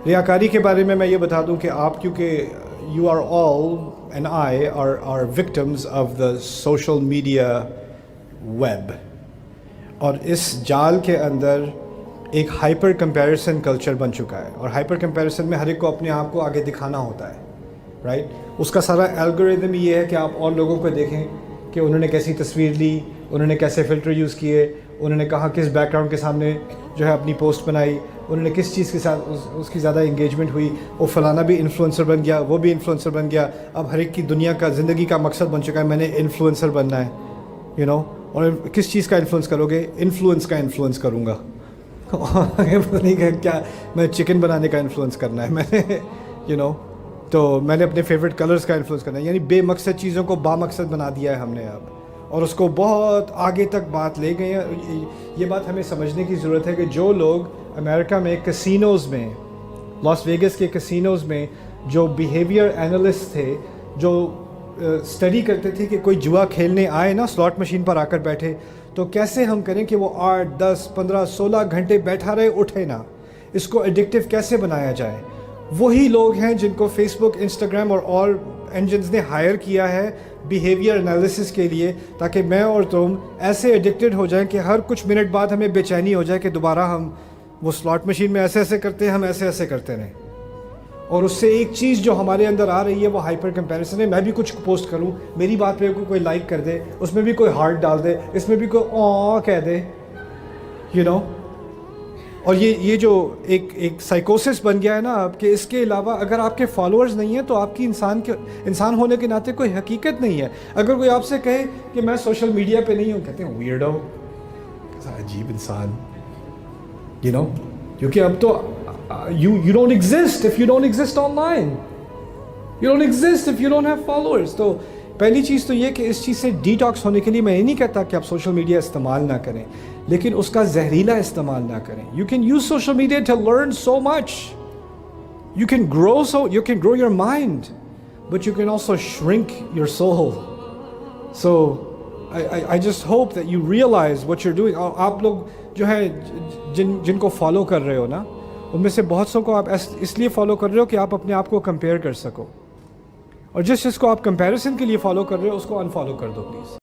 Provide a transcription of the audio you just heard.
ریاکاری کے بارے میں یہ بتا دوں کہ آپ کیونکہ you are all and I are victims of the social media web, اور اس جال کے اندر ایک ہائپر کمپیریسن کلچر بن چکا ہے، اور ہائپر کمپیریسن میں ہر ایک کو اپنے آپ کو آگے دکھانا ہوتا ہے، رائٹ؟ اس کا سارا الگوریدم یہ ہے کہ آپ اور لوگوں کو دیکھیں کہ انہوں نے کیسی تصویر لی، انہوں نے کیسے فلٹر یوز کیے، انہوں نے کہاں کس بیک گراؤنڈ کے سامنے جو ہے اپنی پوسٹ بنائی، انہوں نے کس چیز کے ساتھ اس کی زیادہ انگیجمنٹ ہوئی، وہ فلانا بھی انفلوئنسر بن گیا، وہ بھی انفلوئنسر بن گیا۔ اب ہر ایک کی دنیا کا زندگی کا مقصد بن چکا ہے میں نے انفلوئنسر بننا ہے، یو نو۔ اور کس چیز کا انفلوئنس کرو گے؟ انفلوئنس کا انفلوئنس کروں گا نہیں کہ کیا میں چکن بنانے کا انفلوئنس کرنا ہے میں نے، یو نو، تو میں نے اپنے فیوریٹ کلرز کا انفلوئنس کرنا ہے، یعنی بے مقصد چیزوں کو بامقصد بنا دیا ہے ہم نے اب، اور اس کو بہت آگے تک بات لے گئے ہیں۔ یہ بات ہمیں سمجھنے کی ضرورت ہے کہ جو لوگ امریکہ میں کسینوز میں، لاس ویگس کے کسینوز میں جو بیہیویئر اینالسٹ تھے، جو اسٹڈی کرتے تھے کہ کوئی جوا کھیلنے آئے نا، سلاٹ مشین پر آ کر بیٹھے تو کیسے ہم کریں کہ وہ 8 10 15 16 گھنٹے بیٹھا رہے، اٹھے نا، اس کو ایڈکٹیو کیسے بنایا جائے، وہی لوگ ہیں جن کو فیس بک، انسٹاگرام اور انجنز نے ہائر کیا ہے بیہیویئر انالیسس کے لیے، تاکہ میں اور تم ایسے ایڈکٹڈ ہو جائیں کہ ہر کچھ منٹ بعد ہمیں بے چینی ہو جائے کہ دوبارہ ہم وہ سلاٹ مشین میں ایسے ایسے کرتے ہیں، ہم ایسے ایسے کرتے رہیں۔ اور اس سے ایک چیز جو ہمارے اندر آ رہی ہے وہ ہائپر کمپیریسن ہے۔ میں بھی کچھ پوسٹ کروں، میری بات پہ کوئی لائک کر دے، اس میں بھی کوئی ہارٹ ڈال دے، اس میں بھی کوئی کہہ دے، یو نو۔ اور یہ جو ایک سائیکوسس بن گیا ہے نا اب، کہ اس کے علاوہ اگر آپ کے فالوورز نہیں ہیں تو آپ کی انسان ہونے کے ناطے کوئی حقیقت نہیں ہے۔ اگر کوئی آپ سے کہے کہ میں سوشل میڈیا پہ نہیں ہوں، کہتے ہیں ویئرڈو، عجیب انسان، یو نو، کیونکہ اب تو you don't exist if you don't exist online. You don't exist if you don't have followers. تو پہلی چیز تو یہ کہ اس چیز سے ڈیٹاکس ہونے کے لیے میں یہ نہیں کہتا کہ آپ سوشل میڈیا استعمال نہ کریں، لیکن اس کا زہریلا استعمال نہ کریں۔ You can use social media to learn so much. You can grow your mind, but you can also shrink your soul. So I just hope that you realize what you're doing. آپ لوگ جو ہے جن کو follow کر رہے ہو نا، ان میں سے بہت سو کو آپ اس لیے فالو کر رہے ہو کہ آپ اپنے آپ کو کمپیئر کر سکو، اور جس کو آپ کمپیریزن کے لیے فالو کر رہے ہو اس کو انفالو کر دو پلیز۔